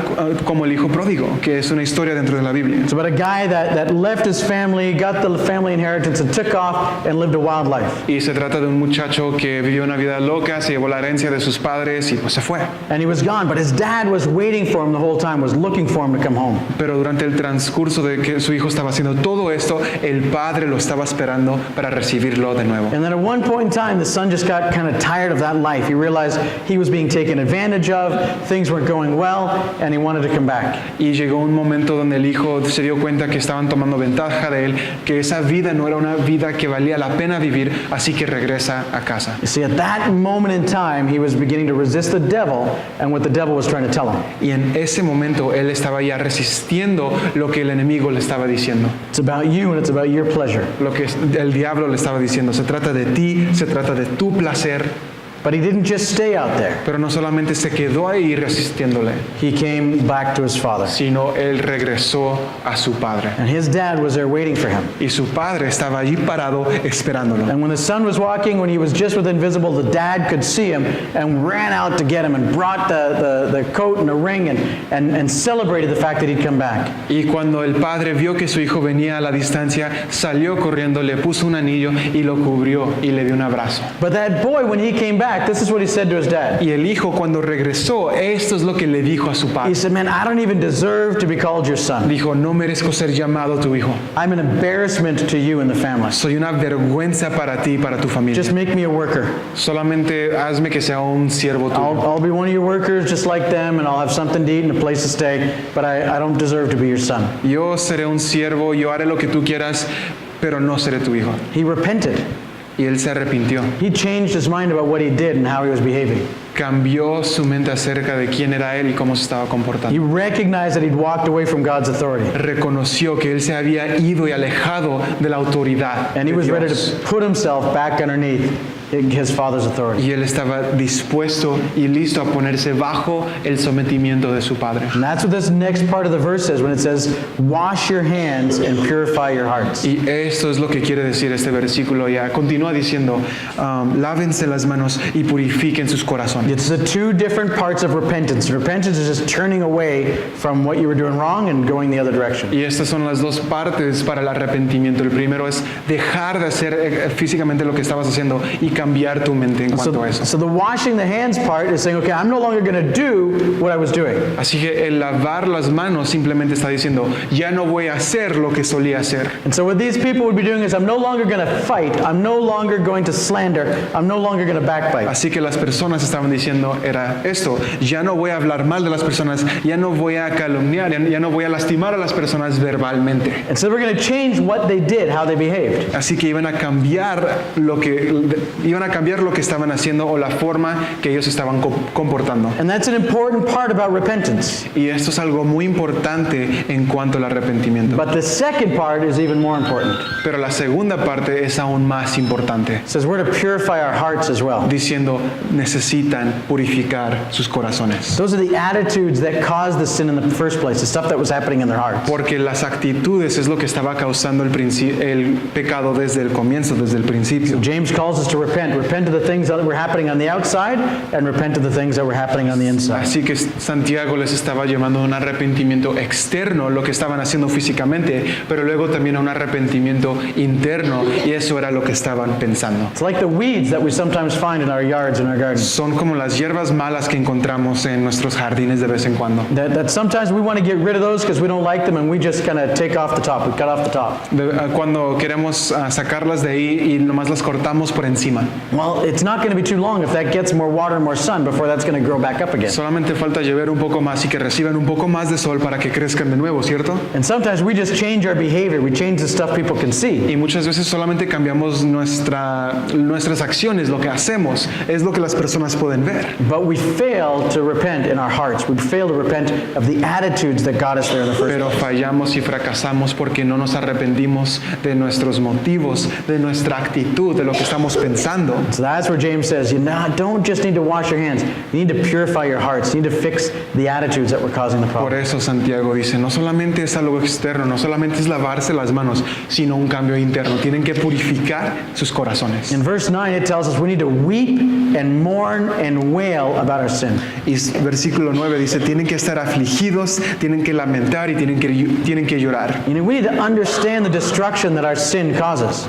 como el hijo pródigo, que es una historia dentro de la Biblia. It's about a guy that left his family, got the family inheritance, and took off and lived a wild life. Y se trata de un muchacho que vivió una vida loca, se llevó la herencia de sus padres y pues se fue. And he was gone, but his dad was waiting for him the whole time, was looking for him to come home. Pero durante el transcurso de que su hijo estaba haciendo todo esto, el padre lo estaba esperando para recibirlo de nuevo. And then at one point in time, the son just got kind of tired of that life. He realized he was being taken advantage of, things weren't going well, and he wanted to come back. Y llegó un momento donde el hijo se dio cuenta que estaban tomando ventaja de él, que esa vida no era una vida que valía la pena vivir, así que regresa a casa. You see, at that moment in time, he was beginning to resist the devil and what the devil was trying to tell him. Y en ese momento él estaba ya resistiendo lo que el enemigo le estaba diciendo, It's about you and it's about your pleasure. lo que el diablo le estaba diciendo. Se trata de ti, se trata de tu placer, But he didn't just stay out there. pero no solamente se quedó ahí resistiéndole, He came back to his father. sino él regresó a su padre. And his dad was there waiting for him. Y su padre estaba allí parado esperándolo. And when the son was walking, when he was just with invisible, the dad could see him and ran out to get him and brought the coat and the ring and celebrated the fact that he'd come back. Y cuando el padre vio que su hijo venía a la distancia, salió corriendo, le puso un anillo y lo cubrió y le dio un abrazo. But that boy, when he came back, this is what he said to his dad. Y el hijo cuando regresó, esto es lo que le dijo a su He padre. said, man, I don't even deserve to be called your son. Dijo, no merezco ser llamado tu hijo. I'm an embarrassment to you and the family. Soy una vergüenza para ti y para tu familia. Just make me a worker. Solamente hazme que sea un siervo tuyo. I'll be one of your workers just like them, and I'll have something to eat and a place to stay, but I don't deserve to be your son. Yo seré un siervo, yo haré lo que tú quieras, pero no seré tu hijo. He repented. Y él se arrepintió. He changed his mind about what he did and how he was behaving. Cambió su mente acerca de quién era él y cómo se estaba He comportando. recognized that he'd walked away from God's authority. Reconoció que él se había ido y alejado de la autoridad And he de was ready Dios. to put himself back underneath his father's authority. Y él estaba dispuesto y listo a ponerse bajo el sometimiento de su padre. And that's what this next part of the verse says when it says, wash your hands and purify your hearts. Y esto es lo que quiere decir este versículo. Ya continúa diciendo, lávense las manos y purifiquen sus corazones. It's the two different parts of repentance. Repentance is just turning away from what you were doing wrong and going the other direction. Y estas son las dos partes para el arrepentimiento. El primero es dejar de hacer físicamente lo que estabas haciendo y cambiar tu mente en cuanto a eso. So the washing the hands part is saying, okay, I'm no longer going to do what I was doing. Así que el lavar las manos simplemente está diciendo, ya no voy a hacer lo que solía hacer. And so what these people would be doing is, I'm no longer going to fight. I'm no longer going to slander. I'm no longer going to backbite. Así que las personas estaban diciendo era esto, ya no voy a hablar mal de las personas, ya no voy a calumniar, ya no voy a lastimar a las personas verbalmente. And so we're going to change what they did, how they behaved. Así que iban a cambiar lo que estaban haciendo o la forma que ellos estaban comportando. And that's an important part about repentance. Y esto es algo muy importante en cuanto al arrepentimiento. But the second part is even more important. Pero la segunda parte es aún más importante, It says we're to purify our hearts as well. diciendo necesitan purificar sus corazones. Those are the attitudes that caused the sin in the first place, the stuff that was happening in their hearts. Porque las actitudes es lo que estaba causando el pecado desde el comienzo, desde el principio. James calls us to repent. Repent of the things that were happening on the outside and repent of the things that were happening on the inside. Así que Santiago les estaba llamando a un arrepentimiento externo, lo que estaban haciendo físicamente, pero luego también a un arrepentimiento interno, y eso era lo que estaban pensando. It's like the weeds that we sometimes find in our yards and our gardens. Son como las hierbas malas que encontramos en nuestros jardines de vez en cuando. That sometimes we want to get rid of those because we don't like them and we just kind of take off the top. We cut off the top. Cuando queremos sacarlas de ahí y nomás las cortamos por encima. Well, it's not going to be too long if that gets more water and more sun before that's going to grow back up again. Solamente falta llover un poco más y que reciban un poco más de sol para que crezcan de nuevo, ¿cierto? And sometimes we just change our behavior. We change the stuff people can see. Y muchas veces solamente cambiamos nuestras acciones, lo que hacemos, es lo que las personas pueden ver. But we fail to repent in our hearts. We fail to repent of the attitudes that got us there in the first Pero place. fallamos y fracasamos porque no nos arrepentimos de nuestros motivos, de nuestra actitud, de lo que estamos pensando. So that's where James says, you don't just need to wash your hands. You need to purify your hearts. You need to fix the attitudes that were causing the Por problem. eso Santiago dice, no solamente es algo externo, no solamente es lavarse las manos, sino un cambio interno. Tienen que purificar sus corazones. In verse 9, it tells us we need to weep and mourn and wail about our sin. Y versículo 9 dice, tienen que estar afligidos, tienen que lamentar y tienen que llorar. You know, we need to understand the destruction that our sin causes.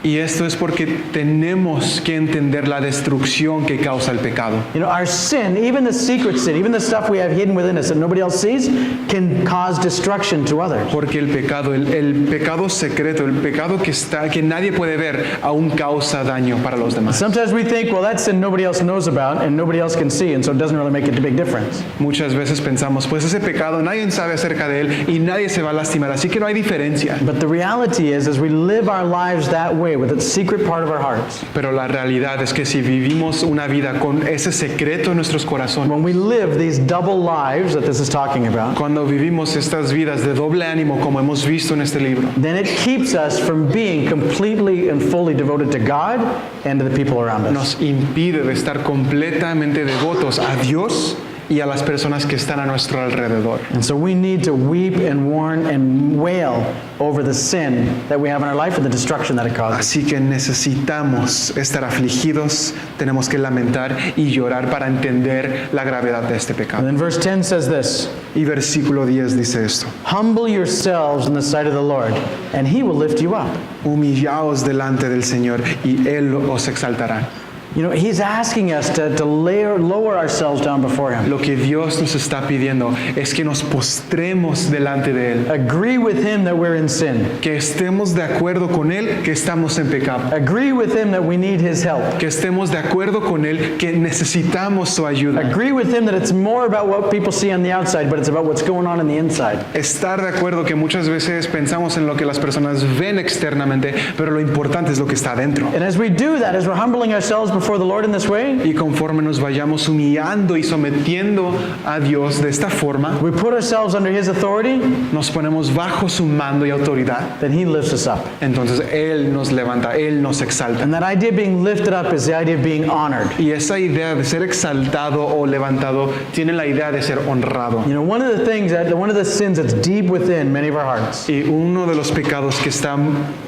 Y esto es porque tenemos que entender la destrucción que causa el pecado. You know, our sin, even the secret sin, even the stuff we have hidden within us that nobody else sees, can cause destruction to others. Porque el pecado, el pecado secreto, el pecado que nadie puede ver, aún causa daño para los demás. Sometimes we think, well, that's sin nobody else knows about and nobody else can see, and so it doesn't really make a big difference. Muchas veces pensamos, pues ese pecado nadie sabe acerca de él y nadie se va a lastimar, así que no hay diferencia. But the reality is, as we live our lives that way, with its secret part of our hearts, Pero la realidad es que si vivimos una vida con ese secreto en nuestros corazones, when we live these double lives that this is talking about, cuando vivimos estas vidas de doble ánimo, como hemos visto en este libro, then it keeps us from being completely and fully devoted to God and to the people around us. nos impide de estar completamente devotos a Dios y a las personas que están a nuestro alrededor. And so we need to weep and mourn and wail over the sin that we have in our life and the destruction that it causes. Así que necesitamos estar afligidos, tenemos que lamentar y llorar para entender la gravedad de este And pecado. then verse 10 says this, Y versículo 10 dice esto: humble yourselves in the sight of the Lord, and he will lift you up. Humillaos delante del Señor y Él os exaltará. You know, he's asking us to lower ourselves down before him. Lo que Dios nos está pidiendo es que nos postremos delante de Él, Agree with him that we're in sin. que estemos de acuerdo con Él que estamos en pecado, Agree with him that we need his help. que estemos de acuerdo con Él que necesitamos su ayuda. Agree with him that it's more about what people see on the outside, but it's about what's going on in the inside. Estar de acuerdo que muchas veces pensamos en lo que las personas ven externamente, pero lo importante es lo que está adentro. And as we do that, as we're humbling ourselves before before the Lord in this way, Y conforme nos vayamos humillando y sometiendo a Dios de esta forma, we put ourselves under His authority, nos ponemos bajo su mando y autoridad. then He lifts us up. Entonces Él nos levanta, Él nos exalta. And that idea of being lifted up is the idea of being honored. Y esa idea de ser exaltado o levantado tiene la idea de ser honrado. You know, one of the sins that's deep within many of our hearts Y uno de los pecados que está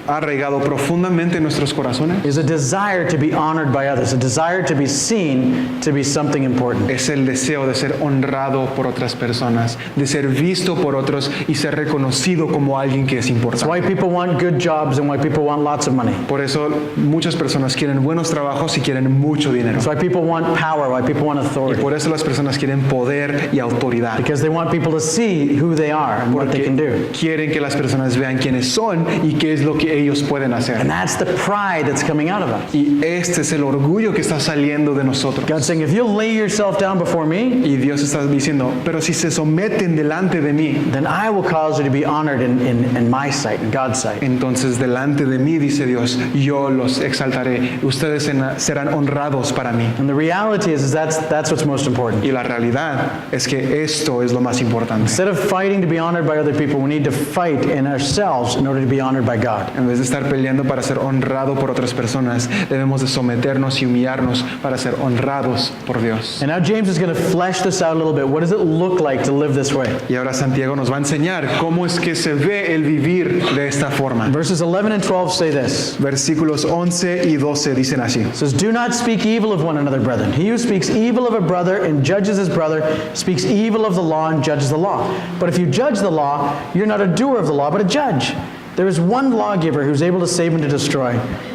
arraigado profundamente en nuestros corazones is a desire to be honored by others, a desire to be seen to be something important. es el deseo de ser honrado por otras personas, de ser visto por otros y ser reconocido como alguien que es That's importante. why people want good jobs and why people want lots of money. Por eso muchas personas quieren buenos trabajos y quieren mucho dinero. That's why people want power, why people want Y authority. por eso las personas quieren poder y autoridad. Because they want people to see who they are and what they can do. Quieren que las personas vean quiénes son y qué es lo que ellos pueden hacer. And that's the pride that's coming out of us. Y este es el orgullo que está saliendo de nosotros. God's saying, if you'll lay yourself down before me, Y Dios está diciendo, pero si se someten delante de mí, then I will cause you to be honored in my sight, in God's sight. entonces delante de mí, dice Dios, yo los exaltaré. Ustedes serán honrados para mí. And the reality is that's what's most important. Y la realidad es que esto es lo más importante. Instead of fighting to be honored by other people, we need to fight in ourselves in order to be honored by God. En vez de estar peleando para ser honrado por otras personas, debemos de someternos y humillarnos para ser honrados por Dios. And now James is going to flesh this out a little bit. What does it look like to live this way? Y ahora Santiago nos va a enseñar cómo es que se ve el vivir de esta forma. Verses 11 and 12 say this. Versículos 11 y 12 dicen así. It says, do not speak evil of one another, brethren. He who speaks evil of a brother and judges his brother speaks evil of the law and judges the law. But if you judge the law, you're not a doer of the law, but a judge. There is one lawgiver who's able to save and to destroy.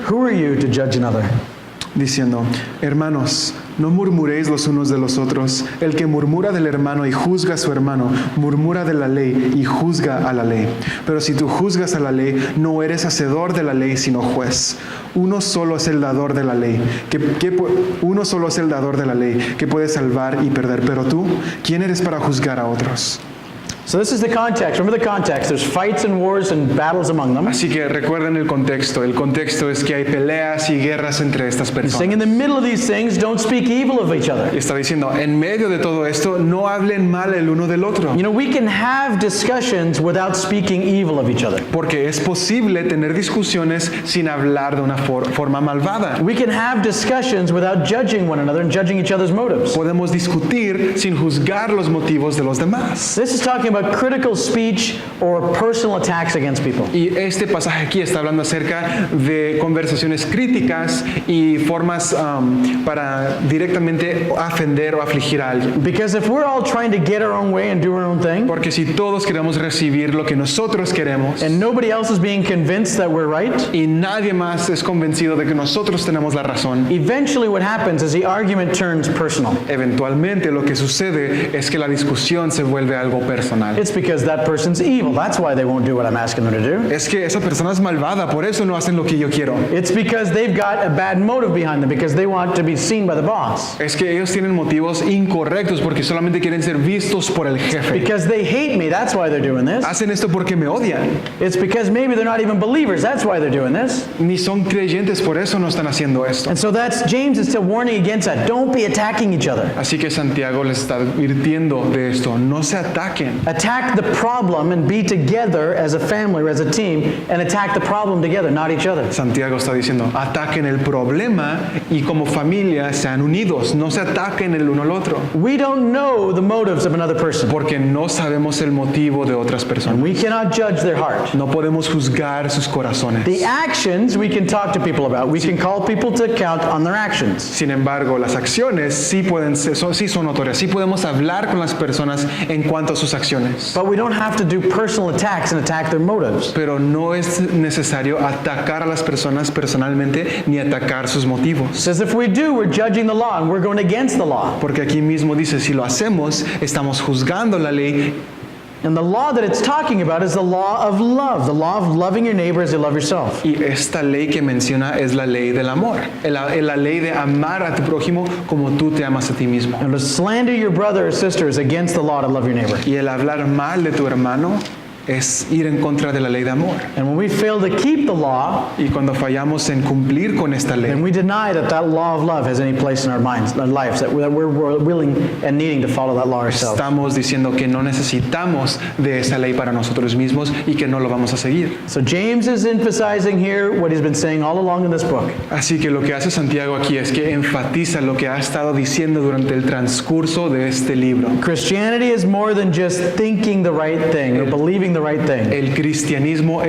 Who are you to judge another? Diciendo, hermanos, no murmuréis los unos de los otros. El que murmura del hermano y juzga a su hermano, murmura de la ley y juzga a la ley. Pero si tú juzgas a la ley, no eres hacedor de la ley, sino juez. Uno solo es el dador de la ley, uno solo es el dador de la ley, que puede salvar y perder. Pero tú, ¿quién eres para juzgar a otros? So this is the context. Remember the context. There's fights and wars and battles among them. Así que recuerden el contexto. El contexto es que hay peleas y guerras entre estas He's saying in personas. the middle of these things, don't speak evil of each other. Y está diciendo, en medio de todo esto, no hablen mal el uno del otro. You know, we can have discussions without speaking evil of each other. Porque es posible tener discusiones sin hablar de una forma malvada. We can have discussions without judging one another and judging each other's motives. Podemos discutir sin juzgar los motivos de los demás. This is talking about critical speech or personal attacks against people. Y este pasaje aquí está hablando acerca de conversaciones críticas y formas para directamente ofender o afligir a alguien. Because if we're all trying to get our own way and do our own thing, Porque si todos queremos recibir lo que nosotros queremos and nobody else is being convinced that we're right, y nadie más es convencido de que nosotros tenemos la razón, eventually what happens is the argument turns personal. eventualmente lo que sucede es que la discusión se vuelve algo personal. It's because that person's evil. That's why they won't do what I'm asking them to do. Es que esa persona es malvada, por eso no hacen lo que yo quiero. It's because they've got a bad motive behind them, because they want to be seen by the boss. Es que ellos tienen motivos incorrectos porque solamente quieren ser vistos por el jefe. Because they hate me, that's why they're doing this. Hacen esto porque me odian. It's because maybe they're not even believers, that's why they're doing this. Ni son creyentes, por eso no están haciendo esto. And so James is still warning against that. Don't be attacking each other. Así que Santiago les está advirtiendo de esto. No se ataquen. Attack the problem and be together as a family or as a team and attack the problem together, not each other. Santiago está diciendo, ataquen el problema y como familia sean unidos. No se ataquen el uno al otro. We don't know the motives of another person. Porque no sabemos el motivo de otras personas. We cannot judge their heart. No podemos juzgar sus corazones. The actions we can talk to people about. We can call people to account on their actions. Sin embargo, las acciones sí pueden ser, sí son notorias. Sí podemos hablar con las personas en cuanto a sus acciones. But we don't have to do personal attacks and attack their motives. Pero no es necesario atacar a las personas personalmente ni atacar sus motivos. It says if we do, we're judging the law and we're going against the law. Porque aquí mismo dice, si lo hacemos, estamos juzgando la ley. And the law that it's talking about is the law of love, the law of loving your neighbor as you love yourself. Y esta ley que menciona es la ley del amor. La ley de amar a tu prójimo como tú te amas a ti mismo. And to slander your brother or sister is against the law to love your neighbor. Y el hablar mal de tu hermano es ir en contra de la ley de amor. And when we fail to keep the law, Y cuando fallamos en cumplir con esta then ley, we deny that that law of love has any place in our minds, our lives, that we're willing and needing to follow that law ourselves. estamos diciendo que no necesitamos de esa ley para nosotros mismos y que no lo vamos a seguir. So James is emphasizing here what he's been saying all along in this book. Así que lo que hace Santiago aquí es que enfatiza lo que ha estado diciendo durante el transcurso de este libro. Christianity is more than just thinking the right thing or believing the right thing. El cristianismo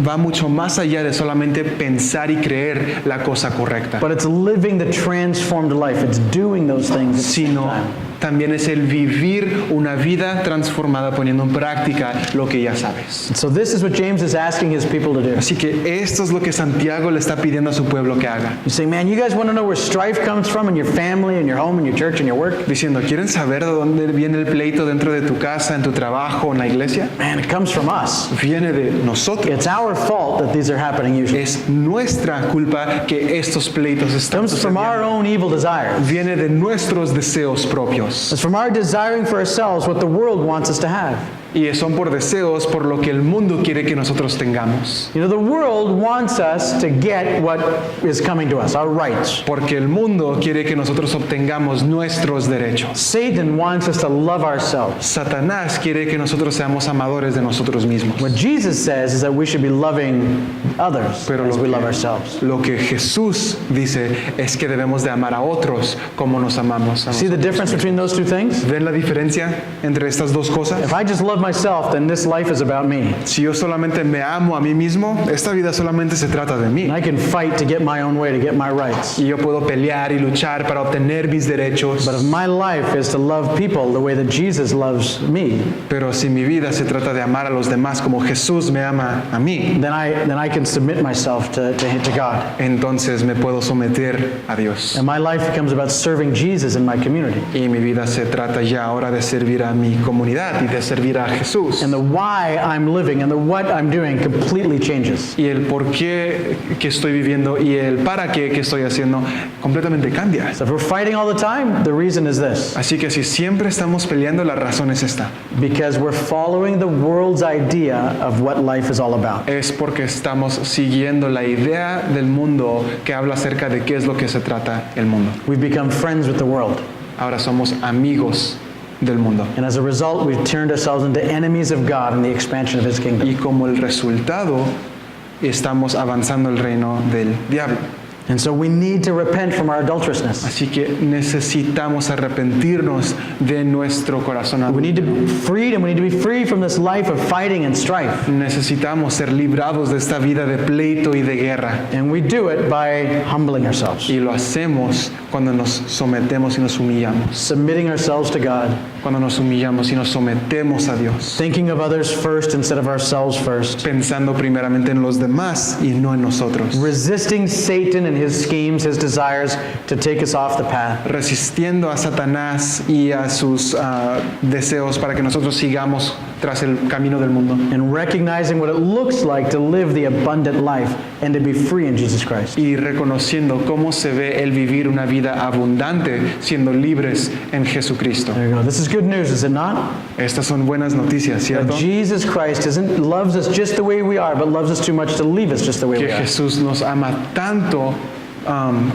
va mucho más allá de solamente pensar y creer la cosa correcta, But it's living the transformed life. It's doing those things at the same sino time. también es el vivir una vida transformada poniendo en práctica lo que ya sabes. So this is what James is asking his people to do. Así que esto es lo que Santiago le está pidiendo a su pueblo que haga. You say, man, you guys want to know where strife comes from in your family, in your home, in your church, in your work? Diciendo, ¿quieren saber de dónde viene el pleito dentro de tu casa, en tu trabajo, en la iglesia? Man, it comes from us. Viene de nosotros. It's our fault that these are happening usually. Es nuestra culpa que estos pleitos It están comes from our sucediendo. own evil desires. Viene de nuestros deseos propios. It's from our desiring for ourselves what the world wants us to have. Y son por deseos por lo que el mundo quiere que nosotros tengamos. You know, the world wants us to get what is coming to us, our rights. Porque el mundo quiere que nosotros obtengamos nuestros derechos. Satan wants us to love ourselves. Satanás quiere que nosotros seamos amadores de nosotros mismos. What Jesus says is that we should be loving others Pero as lo we que- love ourselves. Lo que Jesús dice es que debemos de amar a otros como nos amamos a See the nosotros. difference between those two things? ¿Ven la diferencia entre estas dos cosas? If I just love myself, then this life is about me. Si yo solamente me amo a mí mismo, esta vida solamente se trata de mí. And I can fight to get my own way, to get my rights. Y yo puedo pelear y luchar para obtener mis derechos. But if my life is to love people the way that Jesus loves me, Pero si mi vida se trata de amar a los demás como Jesús me ama a mí, then I can submit myself to God. entonces me puedo someter a Dios. And my life becomes about serving Jesus in my community. Y mi vida se trata ya ahora de servir a mi comunidad y de servir a Jesús. And the why I'm living and the what I'm doing completely changes. Y el por qué que estoy viviendo y el para qué que estoy haciendo completamente cambia. So if we're fighting all the time, the reason is this. Así que si siempre estamos peleando, la razón es esta. Because we're following the world's idea of what life is all about. Es porque estamos siguiendo la idea del mundo que habla acerca de qué es lo que se trata el mundo. We've become friends with the world. Ahora somos amigos del mundo. And as a result, we've turned ourselves into enemies of God and the expansion of His kingdom. Y como el resultado, estamos avanzando el reino del diablo. And so we need to repent from our adulterousness. Así que necesitamos arrepentirnos de nuestro corazón. We need to be freed, and we need to be free from this life of fighting and strife. Necesitamos ser librados de esta vida de pleito y de guerra. And we do it by humbling ourselves, Y lo hacemos cuando nos sometemos y nos humillamos. submitting ourselves to God, Cuando nos humillamos y nos sometemos a Dios. thinking of others first instead of ourselves first, Pensando primeramente en los demás y no en nosotros. resisting Satan and his schemes, his desires to take us off the path, Resistiendo a Satanás y a sus deseos para que nosotros sigamos tras el camino del mundo. and recognizing what it looks like to live the abundant life and to be free in Jesus Christ. Y reconociendo cómo se ve el vivir una vida abundante siendo libres en Jesucristo. There you go. This is good news, is it not? Estas son buenas noticias, That ¿cierto? Jesus Christ loves us just the way we are, but loves us too much to leave us just the way Que we are. Jesús nos ama tanto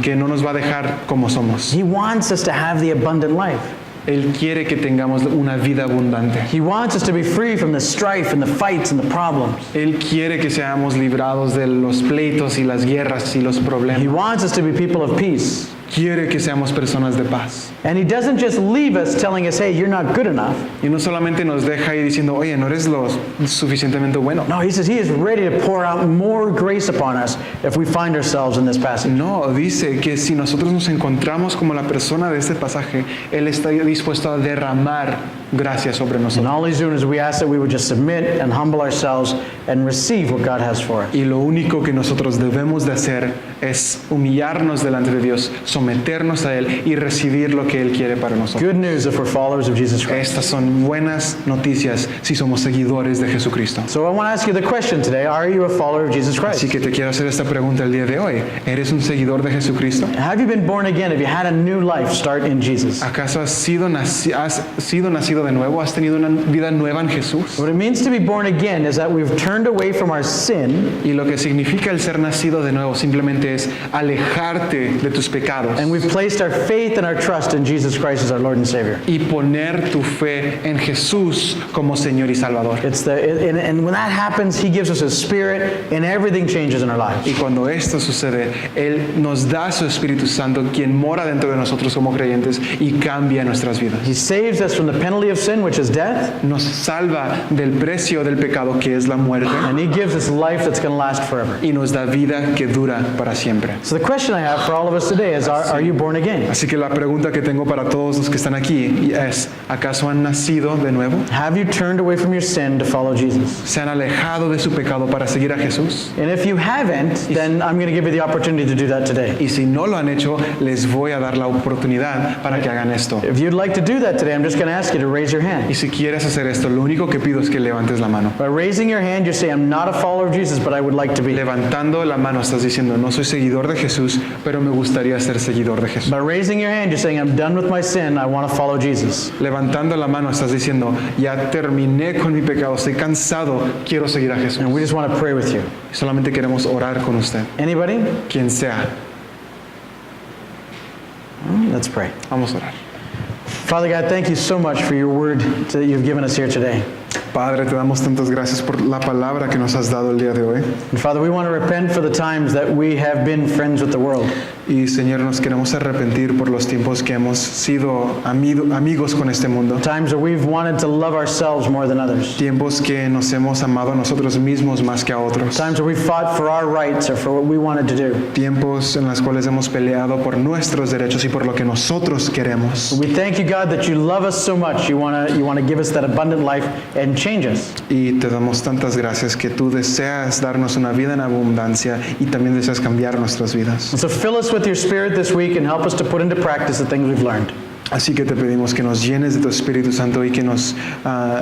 que no nos va a dejar como somos. He wants us to have the abundant life. Él quiere que tengamos una vida abundante. He wants us to be free from the strife and the fights and the problems. Él quiere que seamos librados de los pleitos y las guerras y los He problemas. wants us to be people of peace. Quiere que seamos personas de paz. And He doesn't just leave us telling us, hey, you're not good enough. Y no solamente nos deja ahí diciendo, oye, no eres lo suficientemente bueno. No, He says He is ready to pour out more grace upon us if we find ourselves in this passage. No, dice que si nosotros nos encontramos como la persona de este pasaje, Él está dispuesto a derramar gracia sobre And nosotros. all He's doing is we ask that we would just submit and humble ourselves and receive what God has for us. Y lo único que nosotros debemos de hacer es humillarnos delante de Dios, someternos a Él y recibir lo que Él quiere para nosotros. Good news if we're followers of Jesus Christ. Estas son buenas noticias si somos seguidores de Jesucristo. So I want to ask you the question today, are you a follower of Jesus Christ? Así que te quiero hacer esta pregunta el día de hoy. ¿Eres un seguidor de Jesucristo? Have you been born again? Have you had a new life start in Jesus? ¿Acaso has sido nacido nacido de nuevo? ¿Has tenido una vida nueva en Jesús? What it means to be born again is that we've turned away from our sin Y lo que significa el ser nacido de nuevo simplemente es alejarte de tus pecados and we've placed our faith and our trust in Jesus Christ as our Lord and Savior. y poner tu fe en Jesús como Señor y Salvador. And when that happens, He gives us His Spirit and everything changes in our lives. Y cuando esto sucede, Él nos da su Espíritu Santo, quien mora dentro de nosotros como creyentes y cambia nuestras vidas. He saves us from the penalty of sin, which is death, Nos salva del precio del pecado, que es la muerte, and He gives us life that's going to last forever. y nos da vida que dura para siempre. So the question I have for all of us today is, are you born again? Así que la pregunta que tengo para todos los que están aquí es, ¿acaso han nacido de nuevo? Have you turned away from your sin to follow Jesus? ¿Se han alejado de su pecado para seguir a Jesús? And if you haven't, then I'm going to give you the opportunity to do that today. Y si no lo han hecho, les voy a dar la oportunidad para que hagan esto. If you'd like to do that today, I'm just going to ask you to raise your Y hand. si quieres hacer esto, lo único que pido es que levantes la mano. By raising your hand, you say, I'm not a follower of Jesus, but I would like to be. Levantando la mano estás diciendo, no soy seguidor de Jesús, pero me gustaría ser seguidor de Jesús. By raising your hand, you're saying, I'm done with my sin, I want to follow Jesus. Levantando la mano estás diciendo, ya terminé con mi pecado, estoy cansado, quiero seguir a Jesús. And we just want to pray with you. Solamente queremos orar con usted, Anybody? quien sea. Let's pray. Vamos a orar. Father God, thank you so much for your word that you've given us here today. Padre, te damos tantas gracias por la palabra que nos has dado el día de hoy. And Father, we want to repent for the times that we have been friends with the world. Y Señor, nos queremos arrepentir por los tiempos que hemos sido amigos con este mundo. Times where we've wanted to love ourselves more than others. Tiempos que nos hemos amado a nosotros mismos más que a otros. Times where we fought for our rights or for what we wanted to do. Tiempos en los cuales hemos peleado por nuestros derechos y por lo que nosotros queremos. We thank you, God, that you love us so much. You want to give us that abundant life and change us. Y te damos tantas gracias que tú deseas darnos una vida en abundancia y también deseas cambiar nuestras vidas. And so fill us with your Spirit this week and help us to put into practice the things we've learned. Así que te pedimos que nos llenes de tu Espíritu Santo y que nos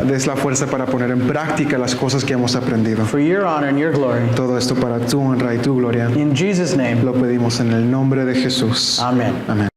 des la fuerza para poner en práctica las cosas que hemos aprendido. For your honor and your glory. Todo esto para tu honra y tu gloria. In Jesus' name, Lo pedimos en el nombre de Jesús. amen. Amén.